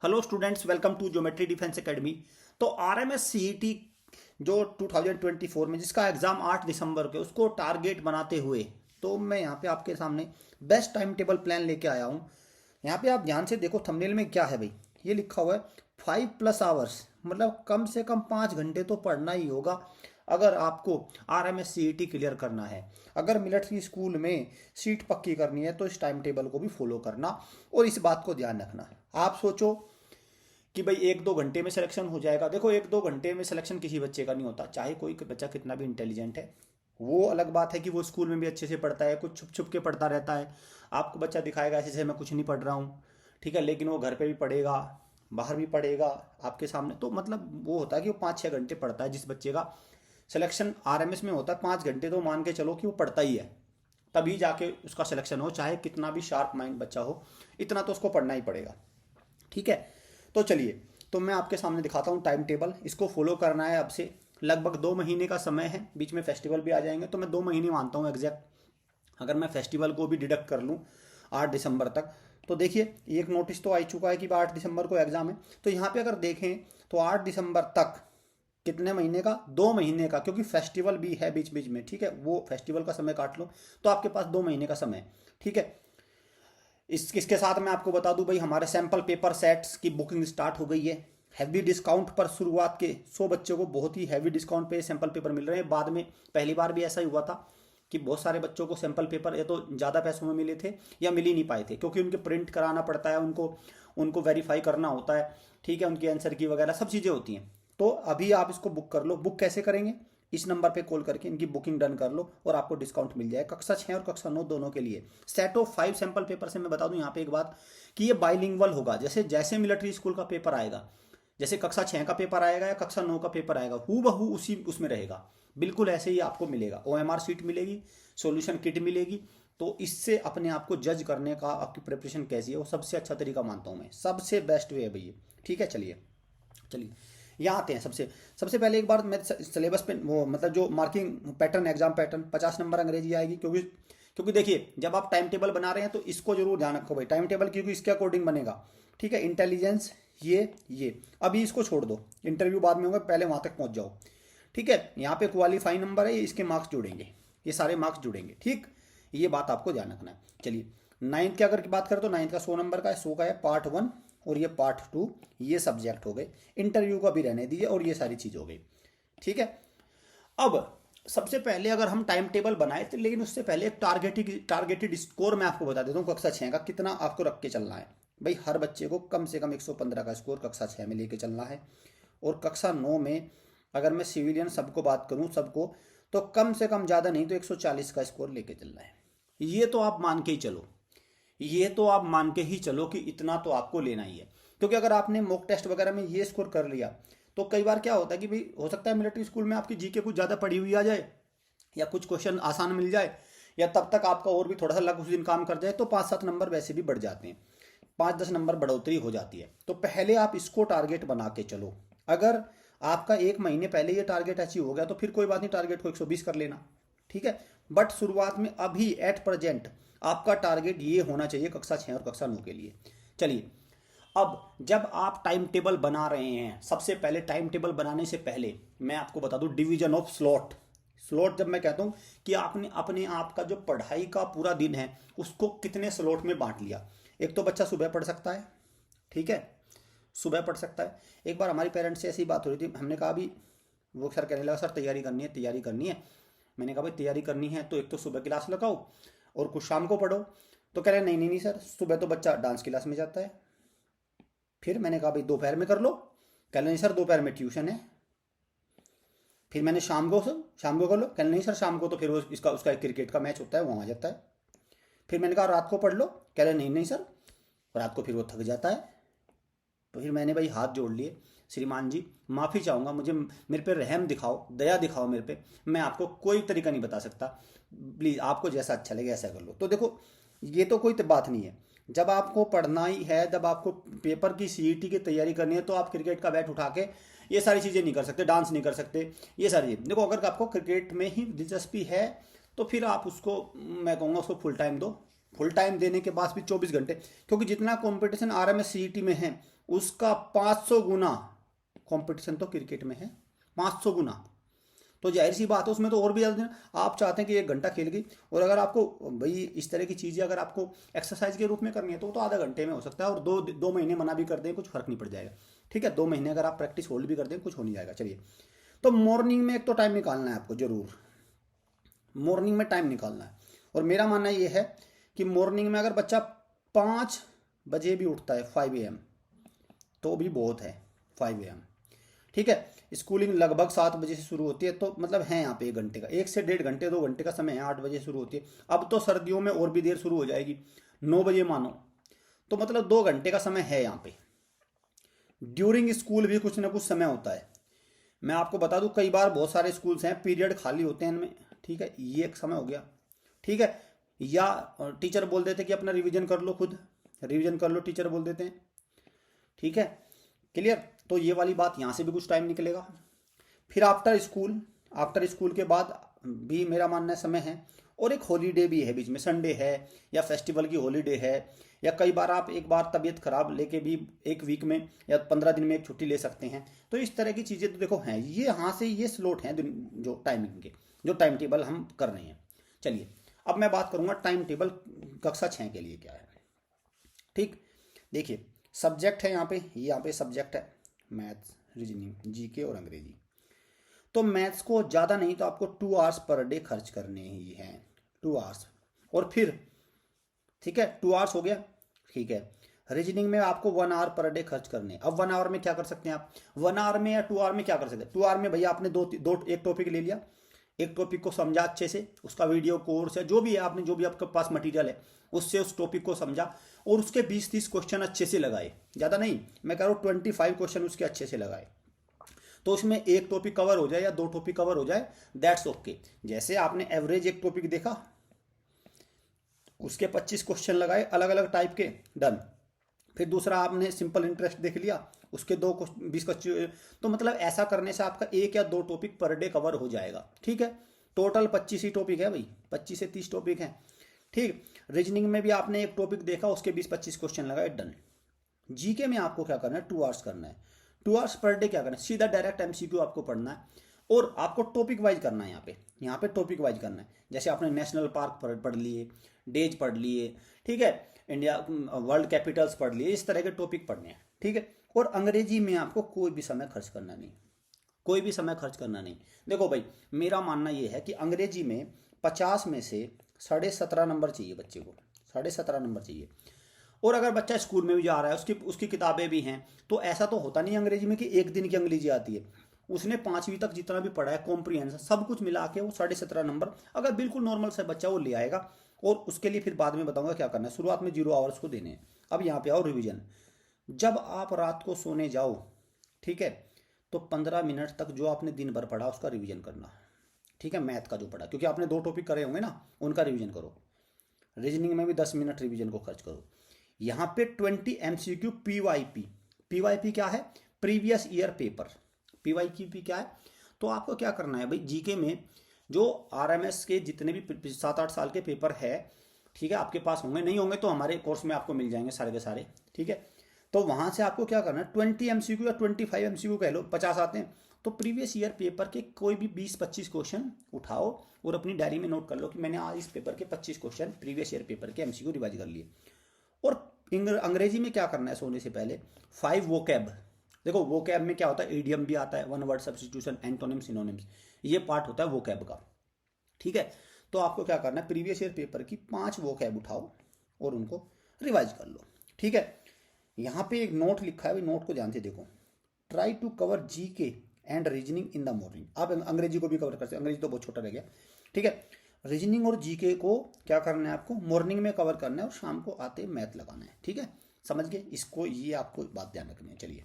Hello students, welcome to geometry defence academy. तो RMS CET जो 2024 में जिसका एग्ज़ाम 8 दिसंबर के उसको टारगेट बनाते हुए तो मैं यहाँ पे आपके सामने बेस्ट टाइम टेबल प्लान लेके आया हूँ। यहाँ पे आप ध्यान से देखो, थंबनेल में क्या है भाई, ये लिखा हुआ है 5+ आवर्स, मतलब कम से कम 5 घंटे तो पढ़ना ही होगा अगर आपको आरएमएस सीईटी क्लियर करना है। अगर मिलिट्री स्कूल में सीट पक्की करनी है तो इस टाइम टेबल को भी फॉलो करना और इस बात को ध्यान रखना। आप सोचो कि भाई 1-2 घंटे में सिलेक्शन हो जाएगा। देखो, 1-2 घंटे में सिलेक्शन किसी बच्चे का नहीं होता, चाहे कोई बच्चा कितना भी इंटेलिजेंट है। वो अलग बात है कि वो स्कूल में भी अच्छे से पढ़ता है, कुछ छुप छुप के पढ़ता रहता है। आपको बच्चा दिखाएगा ऐसे से मैं कुछ नहीं पढ़ रहा हूँ, ठीक है, लेकिन वो घर पे भी पढ़ेगा, बाहर भी पढ़ेगा आपके सामने। तो मतलब वो होता है कि वो 5-6 घंटे पढ़ता है। जिस बच्चे का सिलेक्शन आरएमएस में होता है 5 घंटे, तो मान के चलो कि वो पढ़ता ही है, तभी जाके उसका सिलेक्शन हो, चाहे कितना भी शार्प माइंड बच्चा हो, इतना तो उसको पढ़ना ही पड़ेगा। ठीक है, तो चलिए, तो मैं आपके सामने दिखाता हूँ टाइम टेबल। इसको फॉलो करना है अब से लगभग 2 महीने का समय है, बीच में फेस्टिवल भी आ जाएंगे, तो मैं 2 महीने मानता हूँ एग्जैक्ट। अगर मैं फेस्टिवल को भी डिडक्ट कर लूँ 8 दिसंबर तक, तो देखिए एक नोटिस तो आ ही चुका है कि 8 दिसंबर को एग्ज़ाम है। तो यहाँ पे अगर देखें तो 8 दिसंबर तक कितने महीने का, 2 महीने का, क्योंकि फेस्टिवल भी है बीच बीच में, ठीक है, वो फेस्टिवल का समय काट लो तो आपके पास 2 महीने का समय है। ठीक है, इसके साथ मैं आपको बता दूं भाई, हमारे सैंपल पेपर सेट्स की बुकिंग स्टार्ट हो गई है। हैवी डिस्काउंट पर शुरुआत के 100 बच्चों को बहुत ही हैवी डिस्काउंट पे सैंपल पेपर मिल रहे हैं। बाद में पहली बार भी ऐसा ही हुआ था कि बहुत सारे बच्चों को सैंपल पेपर या तो ज़्यादा पैसों में मिले थे या मिल ही नहीं पाए थे, क्योंकि उनके प्रिंट कराना पड़ता है, उनको उनको वेरीफाई करना होता है, ठीक है, उनकी आंसर की वगैरह सब चीज़ें होती हैं। तो अभी आप इसको बुक कर लो। बुक कैसे करेंगे, इस नंबर पे कॉल करके इनकी बुकिंग डन कर लो और आपको डिस्काउंट मिल जाए कक्षा 6 और कक्षा 9 दोनों के लिए। सेट ऑफ 5 सैंपल पेपर से मैं बता दूं यहाँ पे एक बात कि ये बाइलिंगुअल होगा। जैसे जैसे मिलिट्री स्कूल का पेपर आएगा, जैसे कक्षा 6 का पेपर आएगा या कक्षा 9 का पेपर आएगा, हु बहू उसी उसमें रहेगा, बिल्कुल ऐसे ही आपको मिलेगा। ओएमआर सीट मिलेगी, सॉल्यूशन किट मिलेगी। तो इससे अपने आप को जज करने का, आपकी प्रिपरेशन कैसी है, वो सबसे अच्छा तरीका मानता हूँ मैं, सबसे बेस्ट वे है भैया। ठीक है, चलिए चलिए यहाँ आते हैं। सबसे सबसे पहले एक बार मैं सिलेबस पे वो मतलब जो marking pattern, exam pattern, 50 number अंग्रेजी आएगी, क्योंकि क्योंकि देखिए जब आप टाइम टेबल बना रहे हैं तो इसको जरूर ध्यान रखो भाई, टाइम टेबल क्योंकि इसके अकॉर्डिंग बनेगा। ठीक है, इंटेलिजेंस ये अभी इसको छोड़ दो, इंटरव्यू बाद में होगा, पहले वहां तक पहुंच जाओ। ठीक है, यहाँ पे क्वालिफाई नंबर है, इसके मार्क्स जुड़ेंगे, ये सारे मार्क्स जुड़ेंगे। ठीक, ये बात आपको ध्यान रखना है। चलिए, नाइन्थ की अगर बात करें तो नाइन्थ का 100 नंबर का है, 100 का है पार्ट 1 और ये पार्ट 2, ये सब्जेक्ट हो गए। इंटरव्यू का भी रहने दीजिए और ये सारी चीज़ हो गई। ठीक है, अब सबसे पहले अगर हम टाइम टेबल बनाए तो, लेकिन उससे पहले एक टारगेटेड स्कोर मैं आपको बता देता हूँ कक्षा 6 का कितना आपको रख के चलना है। भाई हर बच्चे को कम से कम 115 का स्कोर कक्षा 6 में लेके चलना है। और कक्षा 9 में अगर मैं सिविलियन सबको बात करूँ, सबको, तो कम से कम ज़्यादा नहीं तो 140 का स्कोर लेके चलना है। ये तो आप मान के ही चलो, ये तो आप मान के ही चलो कि इतना तो आपको लेना ही है। क्योंकि अगर आपने मॉक टेस्ट वगैरह में ये स्कोर कर लिया तो कई बार क्या होता है कि भाई हो सकता है मिलिट्री स्कूल में आपकी जीके कुछ ज़्यादा पड़ी हुई आ जाए या कुछ क्वेश्चन आसान मिल जाए, या तब तक आपका और भी थोड़ा सा लक उस दिन काम कर जाए, तो 5-7 नंबर वैसे भी बढ़ जाते हैं, 5-10 नंबर बढ़ोतरी हो जाती है। तो पहले आप इसको टारगेट बना के चलो। अगर आपका 1 महीने पहले ये टारगेट अचीव हो गया तो फिर कोई बात नहीं, टारगेट को 120 कर लेना। ठीक है, बट शुरुआत में अभी एट प्रेजेंट आपका टारगेट ये होना चाहिए कक्षा 6 और कक्षा 9 के लिए। चलिए, अब जब आप टाइम टेबल बना रहे हैं, सबसे पहले टाइम टेबल बनाने से पहले मैं आपको बता दूं डिवीजन ऑफ स्लॉट। स्लॉट जब मैं कहता हूं कि आपने अपने आप का जो पढ़ाई का पूरा दिन है उसको कितने स्लॉट में बांट लिया। एक तो बच्चा सुबह पढ़ सकता है, ठीक है, सुबह पढ़ सकता है। एक बार हमारी पेरेंट्स से ऐसी बात हो रही थी, हमने कहा अभी, वो सर कहने लगा सर तैयारी करनी है, तैयारी करनी है। मैंने कहा भाई तैयारी करनी है तो एक तो सुबह क्लास लगाओ और कुछ शाम को पढ़ो। तो कह रहे नहीं नहीं नहीं सर, सुबह तो बच्चा डांस क्लास में जाता है। फिर मैंने कहा भाई दोपहर में कर लो। कह रहे नहीं सर, दोपहर में ट्यूशन है। फिर मैंने शाम को कर लो। कह रहे नहीं सर, शाम को तो फिर वो इसका उसका एक क्रिकेट का मैच होता है, वहाँ आ जाता है। फिर मैंने कहा रात को पढ़ लो। कह रहे नहीं नहीं सर, रात को फिर वो थक जाता है। तो फिर मैंने भाई हाथ जोड़ लिए, श्रीमान जी माफ़ी चाहूँगा, मुझे मेरे पे रहम दिखाओ, दया दिखाओ मेरे पे, मैं आपको कोई तरीका नहीं बता सकता, प्लीज़ आपको जैसा अच्छा लगे ऐसा कर लो। तो देखो, ये तो कोई बात नहीं है। जब आपको पढ़ना ही है, जब आपको पेपर की सीईटी की तैयारी करनी है, तो आप क्रिकेट का बैट उठा के ये सारी चीज़ें नहीं कर सकते, डांस नहीं कर सकते, ये सारी चीज़ें। देखो, अगर आपको क्रिकेट में ही दिलचस्पी है तो फिर आप उसको, मैं कहूँगा उसको फुल टाइम दो, फुल टाइम देने के बाद भी 24 घंटे, क्योंकि जितना कंपटीशन आरएमएस सीईटी में है उसका 500 गुना कंपटीशन तो क्रिकेट में है, 500 गुना। तो जाहिर सी बात है उसमें तो और भी ज़्यादा देना। आप चाहते हैं कि 1 घंटा खेल गई, और अगर आपको भाई इस तरह की चीज़ें अगर आपको एक्सरसाइज के रूप में करनी है तो आधा घंटे में हो सकता है, और दो महीने मना भी कर दें कुछ फर्क नहीं पड़ जाएगा। ठीक है, 2 महीने अगर आप प्रैक्टिस होल्ड भी कर दें कुछ हो नहीं जाएगा। चलिए, तो मॉर्निंग में एक तो टाइम निकालना है आपको, जरूर मॉर्निंग में टाइम निकालना है। और मेरा मानना ये है कि मॉर्निंग में अगर बच्चा 5 बजे भी उठता है, 5 AM, तो भी बहुत है, 5 AM। ठीक है, स्कूलिंग लगभग 7 बजे से शुरू होती है, तो मतलब है यहाँ पे 1 घंटे का, 1 से 1.5 घंटे 2 घंटे का समय है। 8 बजे शुरू होती है, अब तो सर्दियों में और भी देर शुरू हो जाएगी, 9 बजे मानो, तो मतलब 2 घंटे का समय है यहाँ पे। ड्यूरिंग स्कूल भी कुछ ना कुछ समय होता है। मैं आपको बता दूं, कई बार बहुत सारे स्कूल्स हैं पीरियड खाली होते हैं इनमें। ठीक है, ये एक समय हो गया। ठीक है, या टीचर बोल देते कि अपना रिवीजन कर लो, खुद रिवीजन कर लो, टीचर बोल देते हैं। ठीक है, क्लियर। तो ये वाली बात, यहाँ से भी कुछ टाइम निकलेगा। फिर आफ्टर स्कूल के बाद भी मेरा मानना समय है, और एक हॉलीडे भी है बीच में, संडे है या फेस्टिवल की हॉलीडे है, या कई बार आप एक बार तबीयत खराब लेके भी 1 वीक में या 15 दिन में एक छुट्टी ले सकते हैं। तो इस तरह की चीज़ें तो देखो हैं, ये यहाँ से ये स्लॉट हैं जो टाइमिंग के, जो टाइम टेबल हम कर रहे हैं। चलिए, अब मैं बात करूँगा टाइम टेबल कक्षा 6 के लिए क्या है। ठीक, देखिए सब्जेक्ट है यहाँ पे सब्जेक्ट है मैथ्स, रीजनिंग, जीके और अंग्रेजी। तो मैथ्स को ज़्यादा नहीं तो आपको 2 आवर्स पर डे खर्च करने ही हैं, 2 आवर्स। और फिर ठीक है, 2 आवर्स हो गया। ठीक है, रीजनिंग में आपको 1 आवर पर डे खर्च करने। अब 1 आवर में क्या कर सकते हैं आप, 1 आवर में या 2 आवर में क्या कर सकते हैं। 2 आवर में भैया आपने एक टॉपिक ले लिया, एक टॉपिक को समझा अच्छे से, उसका वीडियो कोर्स है जो भी है, आपने जो भी आपके पास मटेरियल है उससे उस टॉपिक को समझा, और उसके 20-30 क्वेश्चन अच्छे से लगाए। ज़्यादा नहीं, मैं कह रहा हूँ 25 क्वेश्चन उसके अच्छे से लगाए, तो उसमें एक टॉपिक कवर हो जाए या 2 टॉपिक कवर हो जाए, दैट्स ओके। जैसे आपने एवरेज एक टॉपिक देखा, उसके 25 क्वेश्चन लगाए अलग अलग टाइप के, डन। फिर दूसरा आपने सिंपल इंटरेस्ट देख लिया, उसके 20 क्वेश्चन, तो मतलब ऐसा करने से आपका 1 या 2 टॉपिक पर डे कवर हो जाएगा। ठीक है, टोटल 25 ही टॉपिक है भाई, 25 से 30 टॉपिक हैं। ठीक, रीजनिंग में भी आपने एक टॉपिक देखा, उसके 20-25 क्वेश्चन लगाए, डन। जीके में आपको क्या करना है, 2 आवर्स करना है। 2 आवर्स पर डे क्या करना है, सीधा डायरेक्ट एमसीक्यू आपको पढ़ना है, और आपको टॉपिक वाइज करना है। यहाँ पे टॉपिक वाइज करना है। जैसे आपने नेशनल पार्क पढ़ लिए, डेज पढ़ लिए, ठीक है, इंडिया वर्ल्ड कैपिटल्स पढ़ लिए, इस तरह के टॉपिक पढ़ने हैं। ठीक है, और अंग्रेजी में आपको कोई भी समय खर्च करना नहीं, कोई भी समय खर्च करना नहीं। देखो भाई, मेरा मानना यह है कि अंग्रेजी में 50 में से 17.5 नंबर चाहिए बच्चे को, 17.5 नंबर चाहिए। और अगर बच्चा स्कूल में भी जा रहा है, उसकी किताबें भी हैं, तो ऐसा तो होता नहीं अंग्रेजी में कि एक दिन की अंग्रेजी आती है। उसने 5वीं तक जितना भी पढ़ा है, कॉम्प्रिहेंशन सब कुछ मिला के वो 17.5 नंबर अगर बिल्कुल नॉर्मल से बच्चा वो ले आएगा। और उसके लिए फिर बाद में बताऊंगा क्या करना है। शुरुआत में 0 आवर्स को देने हैं। अब यहाँ पे आओ, रिवीजन। जब आप रात को सोने जाओ, ठीक है, तो 15 मिनट तक जो आपने दिन भर पढ़ा उसका रिवीजन करना। ठीक है, मैथ का जो पढ़ा, क्योंकि आपने 2 टॉपिक करे होंगे ना, उनका रिवीजन करो। रीजनिंग में भी 10 मिनट रिवीजन को खर्च करो। यहाँ पे 20 MCQ PYP। PYP क्या है, प्रीवियस ईयर पेपर। PYP क्या है, तो आपको क्या करना है भाई, जीके में जो RMS के जितने भी 7-8 साल के पेपर है, ठीक है, आपके पास होंगे, नहीं होंगे तो हमारे कोर्स में आपको मिल जाएंगे सारे के सारे। ठीक है, तो वहाँ से आपको क्या करना है, 20 MCQ या 25 MCQ कह लो, 50 आते हैं, तो प्रीवियस ईयर पेपर के कोई भी 20-25 क्वेश्चन उठाओ और अपनी डायरी में नोट कर लो कि मैंने आज इस पेपर के 25 क्वेश्चन प्रीवियस ईयर पेपर के MCQ रिवाइज कर लिए। और अंग्रेजी में क्या करना है, सोने से पहले 5 वोकैब। देखो वोकैब में क्या होता है, ईडियम भी आता है, 1 वर्ड सब्स्टिट्यूशन, एंटोनिम, सिनोनिम्स, ये पार्ट होता है वोकैब का। ठीक है, तो आपको क्या करना है, प्रीवियस ईयर पेपर की 5 वोकैब उठाओ और उनको रिवाइज कर लो। ठीक है, यहाँ पे एक नोट लिखा है भाई, नोट को ध्यान से देखो। Try to cover GK and reasoning in the morning. आप अंग्रेजी को भी कवर कर सकते हैं, अंग्रेजी तो बहुत छोटा रह गया। ठीक है, रीजनिंग और जीके को क्या करना है, आपको मॉर्निंग में कवर करना है और शाम को आते मैथ लगाना है। ठीक है, समझ गए इसको, ये आपको बात ध्यान रखनी है। चलिए,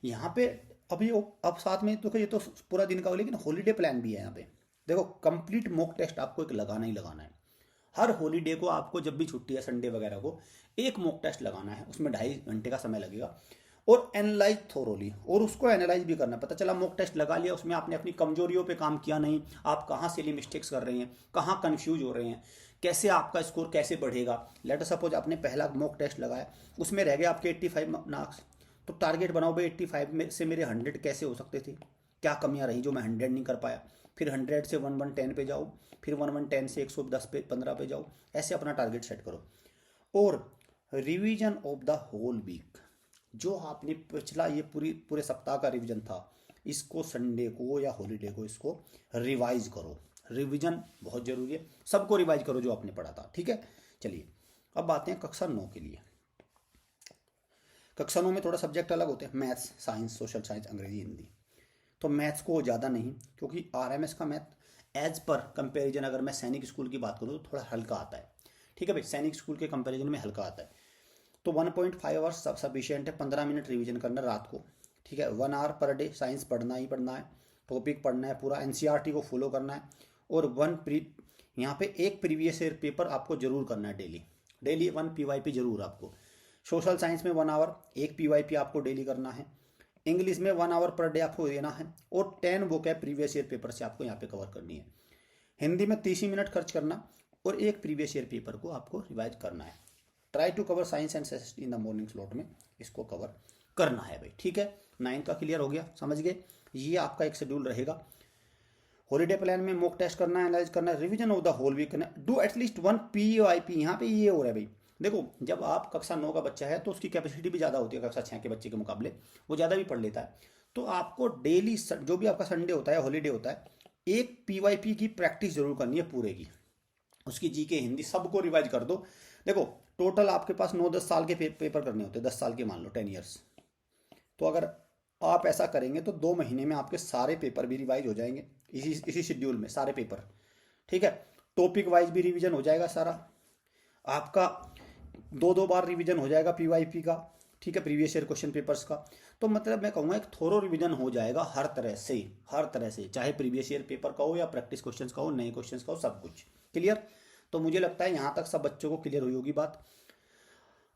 यहाँ पे अभी अब साथ में तो ये तो पूरा दिन का हो, लेकिन हॉलीडे प्लान भी है यहाँ पे। देखो, कंप्लीट मॉक टेस्ट आपको एक लगाना ही लगाना है। हर हॉलीडे को आपको, जब भी छुट्टी है संडे वगैरह को, एक मॉक टेस्ट लगाना है, उसमें 2.5 घंटे का समय लगेगा। और एनालाइज थोरोली, और उसको एनालाइज भी करना। पता चला मॉक टेस्ट लगा लिया, उसमें आपने अपनी कमजोरियों पे काम किया नहीं, आप कहाँ सिली मिस्टेक्स कर रहे हैं, कहाँ कंफ्यूज हो रहे हैं, कैसे आपका स्कोर कैसे बढ़ेगा। लेट सपोज आपने पहला मॉक टेस्ट लगाया, उसमें रह गए आपके 85 मार्क्स, तो टारगेट बनाओ भाई 85 में से मेरे 100 कैसे हो सकते थे, क्या कमियां रही जो मैं 100 नहीं कर पाया। फिर 100 से 1110 पे जाओ, फिर 1110 से 110 पे 15 पे जाओ, ऐसे अपना टारगेट सेट करो। और revision of the whole week, जो आपने पिछला ये पूरे सप्ताह का रिवीजन था, इसको संडे को या हॉलीडे को इसको रिवाइज करो। रिवीजन बहुत जरूरी है, सबको रिवाइज करो जो आपने पढ़ा था, ठीक है। चलिए अब आते हैं कक्षा 9 के लिए। कक्षा 9 में थोड़ा सब्जेक्ट अलग होते हैं, मैथ्स, साइंस, सोशल साइंस, अंग्रेजी, हिंदी। तो मैथ्स को ज़्यादा नहीं, क्योंकि आरएमएस का मैथ एज पर कंपैरिजन अगर मैं सैनिक स्कूल की बात करूँ तो थोड़ा हल्का आता है, ठीक है भाई, सैनिक स्कूल के कंपैरिजन में हल्का आता है। तो 1.5 आवर्स सब सफिशियंट है, 15 मिनट रिवीजन करना रात को, ठीक है। 1 आवर पर डे साइंस पढ़ना ही पढ़ना है, टॉपिक पढ़ना है, पूरा एनसीईआरटी को फॉलो करना है। और यहाँ पे एक प्रीवियस ईयर पेपर आपको जरूर करना है डेली, डेली 1 पीवाईपी जरूर आपको। सोशल साइंस में 1 आवर, एक पीवाईपी आपको डेली करना है। इंग्लिश में 1 आवर पर डे आपको देना है, और 10 बुक है प्रीवियस ईयर पेपर से आपको यहाँ पे कवर करनी है। हिंदी में 30 मिनट खर्च करना, और एक प्रीवियस ईयर पेपर को आपको रिवाइज करना है। Try to cover science and SST in the morning slot में इसको कवर करना है भाई, ठीक है। 9 का क्लियर हो गया, समझ गए। ये आपका एक शेड्यूल रहेगा। हॉलीडे प्लान में मॉक टेस्ट करना है, एनालाइज करना है, revision of the whole week करना है, डू एटलीस्ट 1 पीवाईपी। यहाँ पे ये हो रहा है भाई, देखो जब आप कक्षा 9 का बच्चा है तो उसकी कैपेसिटी भी ज़्यादा होती है कक्षा 6 के बच्चे के मुकाबले, वो ज़्यादा भी पढ़ लेता है। तो आपको डेली जो भी आपका संडे होता है, हॉलीडे होता है, एक पीवाईपी की प्रैक्टिस जरूर करनी है पूरे की। उसकी जीके, हिंदी सबको रिवाइज कर दो। देखो टोटल आपके पास 9-10 साल के पेपर करने होते हैं, 10 साल के मान लो 10 ईयर्स। तो अगर आप ऐसा करेंगे तो 2 महीने में आपके सारे पेपर भी रिवाइज हो जाएंगे, इसी शेड्यूल में सारे पेपर, ठीक है। टॉपिक वाइज भी रिवीजन हो जाएगा सारा आपका, 2-2 बार रिवीजन हो जाएगा पीवाईपी का, ठीक है, प्रीवियस ईयर क्वेश्चन पेपर्स का। तो मतलब मैं कहूँगा एक थोरो रिवीजन हो जाएगा हर तरह से, चाहे प्रीवियस ईयर पेपर का हो या प्रैक्टिस क्वेश्चन का हो, नए क्वेश्चन का हो, सब कुछ क्लियर। तो मुझे लगता है यहाँ तक सब बच्चों को क्लियर हुई होगी बात।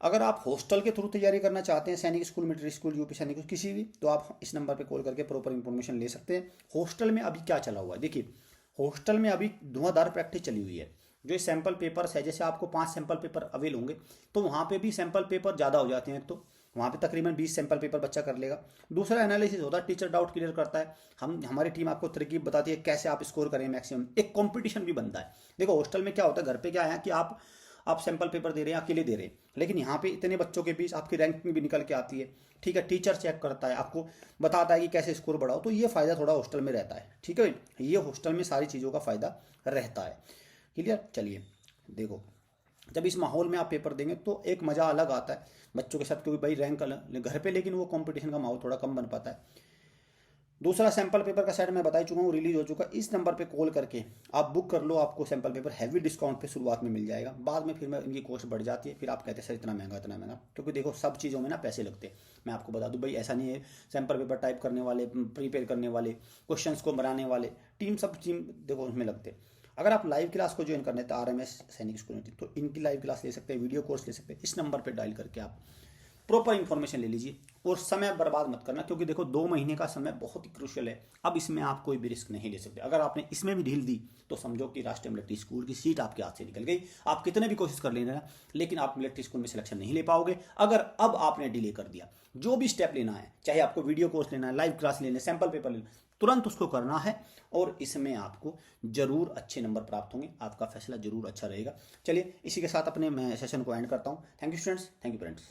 अगर आप हॉस्टल के थ्रू तैयारी करना चाहते हैं, सैनिक स्कूल, मिलिट्री स्कूल, यूपी सैनिक स्कूल, किसी भी, तो आप इस नंबर पे कॉल करके प्रॉपर इंफॉर्मेशन ले सकते हैं। हॉस्टल में अभी क्या चला हुआ है, देखिए हॉस्टल में अभी धुआंधार प्रैक्टिस चली हुई है। जो सैंपल पेपर्स है, जैसे आपको 5 सैंपल पेपर अवेल होंगे, तो वहाँ पे भी सैंपल पेपर ज़्यादा हो जाते हैं, तो वहाँ पे तकरीबन 20 सैंपल पेपर बच्चा कर लेगा। दूसरा एनालिसिस होता है, टीचर डाउट क्लियर करता है, हमारी टीम आपको तरकीब बताती है कैसे आप स्कोर करें मैक्सिमम। एक कंपटीशन भी बनता है। देखो हॉस्टल में क्या होता है, घर पे क्या है कि आप सैंपल पेपर दे रहे हैं, अकेले दे रहे हैं, लेकिन यहाँ पे इतने बच्चों के बीच आपकी रैंकिंग भी निकल के आती है, ठीक है। टीचर चेक करता है, आपको बताता है कि कैसे स्कोर बढ़ाओ, तो ये फ़ायदा थोड़ा हॉस्टल में रहता है, ठीक है भाई। ये हॉस्टल में सारी चीज़ों का फ़ायदा रहता है, क्लियर। चलिए देखो, जब इस माहौल में आप पेपर देंगे तो एक मज़ा अलग आता है बच्चों के साथ, क्योंकि भाई रैंक अलग घर पे, लेकिन वो कंपटीशन का माहौल थोड़ा कम बन पाता है। दूसरा सैंपल पेपर का सेट मैं बता चुका हूँ, रिलीज हो चुका। इस नंबर पे कॉल करके आप बुक कर लो, आपको सैंपल पेपर हैवी डिस्काउंट पे शुरुआत में मिल जाएगा। बाद में फिर मैं इनकी कॉस्ट बढ़ जाती है, फिर आप कहते हैं सर इतना महंगा, क्योंकि देखो सब चीज़ों में ना पैसे लगते हैं। मैं आपको बता दूं भाई, ऐसा नहीं है सैंपल पेपर टाइप करने वाले, प्रिपेयर करने वाले, क्वेश्चंस को बनाने वाले, सब टीम देखो उसमें लगते हैं। अगर आप लाइव क्लास को ज्वाइन करने तो आरएमएस सैनिक स्कूल में, तो इनकी लाइव क्लास ले सकते हैं, वीडियो कोर्स ले सकते हैं। इस नंबर पर डायल करके आप प्रॉपर इन्फॉर्मेशन ले लीजिए, और समय बर्बाद मत करना, क्योंकि देखो 2 महीने का समय बहुत ही क्रूशियल है। अब इसमें आप कोई भी रिस्क नहीं ले सकते। अगर आपने इसमें भी ढील दी तो समझो कि राष्ट्रीय मिलिट्री स्कूल की सीट आपके हाथ से निकल गई। आप कितने भी कोशिश कर लेना, लेकिन आप मिलिट्री स्कूल में सिलेक्शन नहीं ले पाओगे अगर अब आपने डिले कर दिया। जो भी स्टेप लेना है, चाहे आपको वीडियो कोर्स लेना है, लाइव क्लास लेना है, सैंपल पेपर लेना, तुरंत उसको करना है, और इसमें आपको जरूर अच्छे नंबर प्राप्त होंगे, आपका फैसला जरूर अच्छा रहेगा। चलिए इसी के साथ अपने मैं सेशन को एंड करता हूँ। Thank you students, thank you parents.